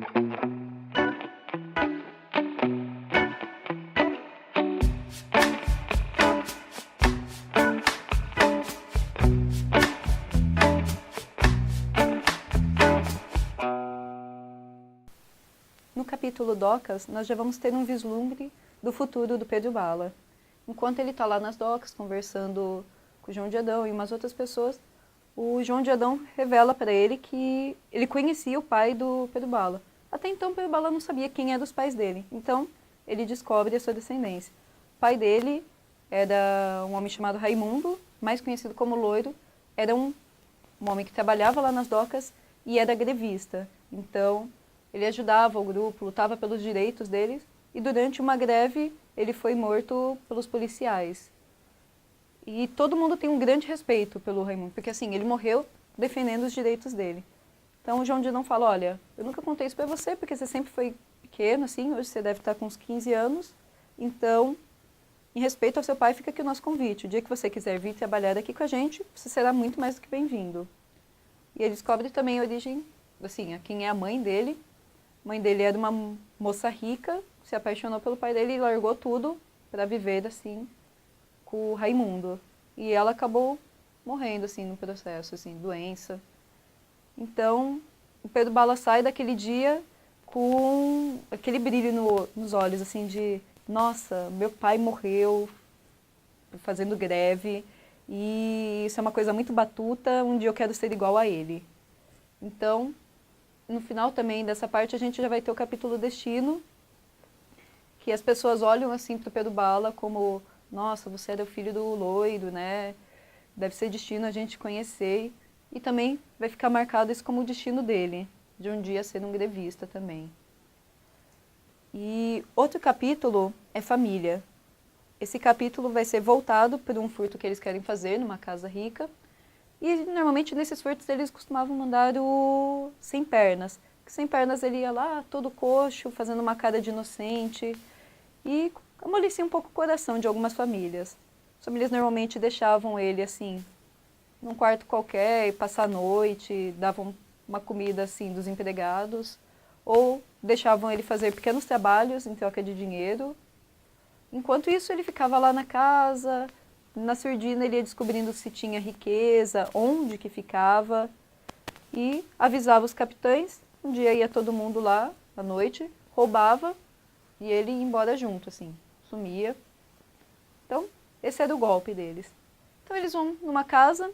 No capítulo docas, nós já vamos ter um vislumbre do futuro do Pedro Bala. Enquanto ele está lá nas docas, conversando com o João de Adão e umas outras pessoas, o João de Adão revela para ele que ele conhecia o pai do Pedro Bala. Até então, Pedro Bala não sabia quem eram os pais dele. Então, ele descobre a sua descendência. O pai dele era um homem chamado Raimundo, mais conhecido como Loiro. Era um homem que trabalhava lá nas docas e era grevista. Então, ele ajudava o grupo, lutava pelos direitos deles, e durante uma greve ele foi morto pelos policiais. E todo mundo tem um grande respeito pelo Raimundo, porque assim, ele morreu defendendo os direitos dele. Então o João de Adão fala, olha, eu nunca contei isso para você, porque você sempre foi pequeno, assim, hoje você deve estar com uns 15 anos, então, em respeito ao seu pai, fica aqui o nosso convite. O dia que você quiser vir trabalhar aqui com a gente, você será muito mais do que bem-vindo. E ele descobre também a origem, assim, a quem é a mãe dele. A mãe dele era uma moça rica, se apaixonou pelo pai dele e largou tudo para viver, assim, com o Raimundo. E ela acabou morrendo, assim, no processo, assim, doença. Então, o Pedro Bala sai daquele dia com aquele brilho nos olhos, assim, de nossa, meu pai morreu fazendo greve e isso é uma coisa muito batuta, um dia eu quero ser igual a ele. Então, no final também dessa parte a gente já vai ter o capítulo Destino, que as pessoas olham assim para o Pedro Bala como, nossa, você era o filho do Loiro, né? Deve ser destino a gente conhecer. E também vai ficar marcado isso como o destino dele, de um dia ser um grevista também. E outro capítulo é família. Esse capítulo vai ser voltado por um furto que eles querem fazer numa casa rica. E normalmente nesses furtos eles costumavam mandar o Sem Pernas. Que Sem Pernas ele ia lá, todo coxo, fazendo uma cara de inocente. E amolecia um pouco o coração de algumas famílias. As famílias normalmente deixavam ele assim, num quarto qualquer, e passar a noite, davam uma comida assim dos empregados. Ou deixavam ele fazer pequenos trabalhos em troca de dinheiro. Enquanto isso ele ficava lá na casa. Na surdina ele ia descobrindo se tinha riqueza, onde que ficava e avisava os capitães. Um dia ia todo mundo lá, à noite, roubava e ele ia embora junto, assim, sumia. Então, esse era o golpe deles. Então eles vão numa casa,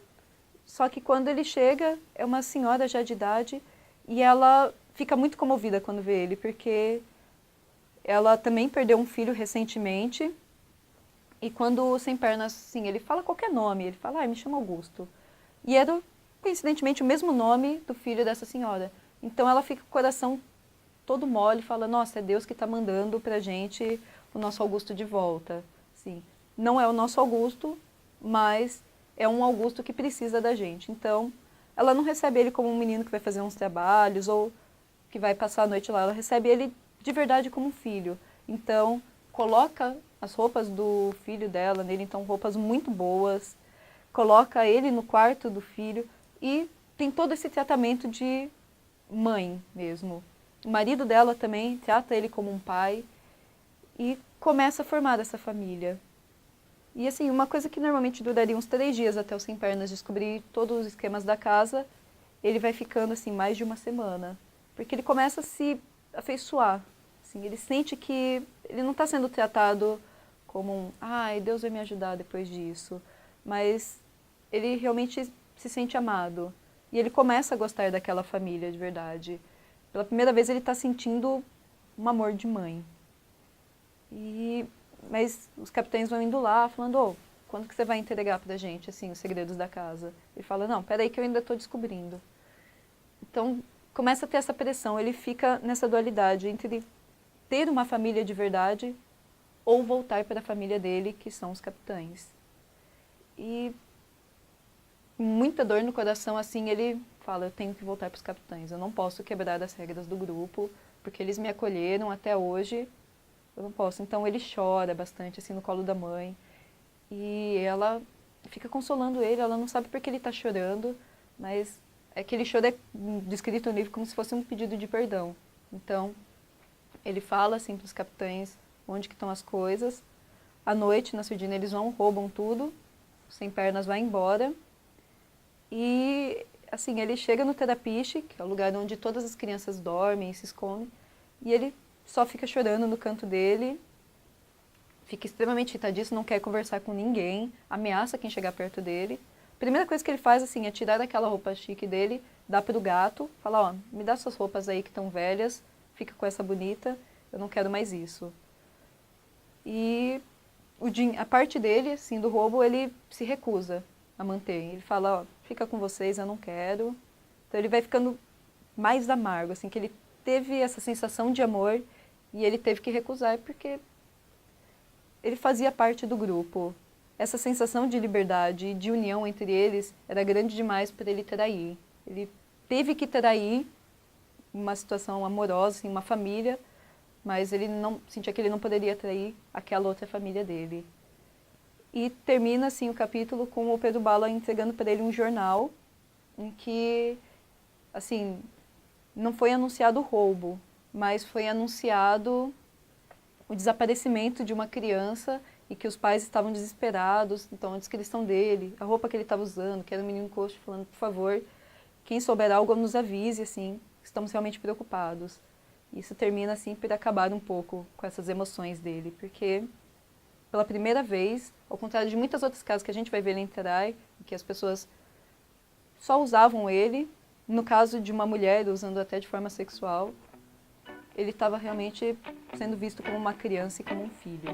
só que quando ele chega, é uma senhora já de idade e ela fica muito comovida quando vê ele, porque ela também perdeu um filho recentemente. E quando o Sem Pernas, assim, ele fala qualquer nome, ele fala, me chama Augusto. E era, coincidentemente, o mesmo nome do filho dessa senhora. Então ela fica com o coração todo mole e fala, nossa, é Deus que está mandando pra gente o nosso Augusto de volta. Assim, não é o nosso Augusto, mas é um Augusto que precisa da gente. Então, ela não recebe ele como um menino que vai fazer uns trabalhos ou que vai passar a noite lá. Ela recebe ele de verdade como um filho. Então, coloca as roupas do filho dela nele, então roupas muito boas, coloca ele no quarto do filho e tem todo esse tratamento de mãe mesmo. O marido dela também trata ele como um pai e começa a formar essa família. E assim, uma coisa que normalmente duraria uns 3 dias até o Sem Pernas descobrir todos os esquemas da casa, ele vai ficando assim mais de uma semana, porque ele começa a se afeiçoar. Assim, ele sente que ele não está sendo tratado como um, Deus vai me ajudar depois disso. Mas ele realmente se sente amado. E ele começa a gostar daquela família de verdade. Pela primeira vez ele está sentindo um amor de mãe. Mas os capitães vão indo lá falando, quando que você vai entregar pra gente assim, os segredos da casa? Ele fala, não, peraí que eu ainda estou descobrindo. Então começa a ter essa pressão, ele fica nessa dualidade entre ter uma família de verdade ou voltar para a família dele, que são os capitães. E muita dor no coração, assim, ele fala, eu tenho que voltar para os capitães, eu não posso quebrar as regras do grupo, porque eles me acolheram até hoje, eu não posso. Então ele chora bastante, assim, no colo da mãe, e ela fica consolando ele, ela não sabe por que ele está chorando, mas aquele choro é descrito no livro como se fosse um pedido de perdão. Então, ele fala assim para os capitães onde que estão as coisas. À noite, na surdina, eles vão, roubam tudo, o Sem Pernas vai embora. E, assim, ele chega no Terapiche, que é o lugar onde todas as crianças dormem e se escondem, e ele só fica chorando no canto dele, fica extremamente irritadíssimo, não quer conversar com ninguém, ameaça quem chegar perto dele. A primeira coisa que ele faz, assim, é tirar aquela roupa chique dele, dá pro gato, fala, ó, me dá suas roupas aí que estão velhas, fica com essa bonita, eu não quero mais isso. E a parte dele, assim, do roubo, ele se recusa a manter. Ele fala, ó, fica com vocês, eu não quero. Então ele vai ficando mais amargo, assim, que ele teve essa sensação de amor e ele teve que recusar porque ele fazia parte do grupo. Essa sensação de liberdade e de união entre eles era grande demais para ele trair. Ele teve que trair uma situação amorosa, assim, uma família, mas ele não sentia que ele não poderia trair aquela outra família dele. E termina assim o capítulo com o Pedro Bala entregando para ele um jornal em que, assim, não foi anunciado o roubo, mas foi anunciado o desaparecimento de uma criança e que os pais estavam desesperados. Então, a descrição dele, a roupa que ele estava usando, que era um menino coxo, falando, por favor, quem souber algo nos avise, assim, estamos realmente preocupados. Isso termina, assim, por acabar um pouco com essas emoções dele, porque, pela primeira vez, ao contrário de muitas outras casas que a gente vai ver ele em Terai, que as pessoas só usavam ele, no caso de uma mulher, usando até de forma sexual, ele estava realmente sendo visto como uma criança e como um filho.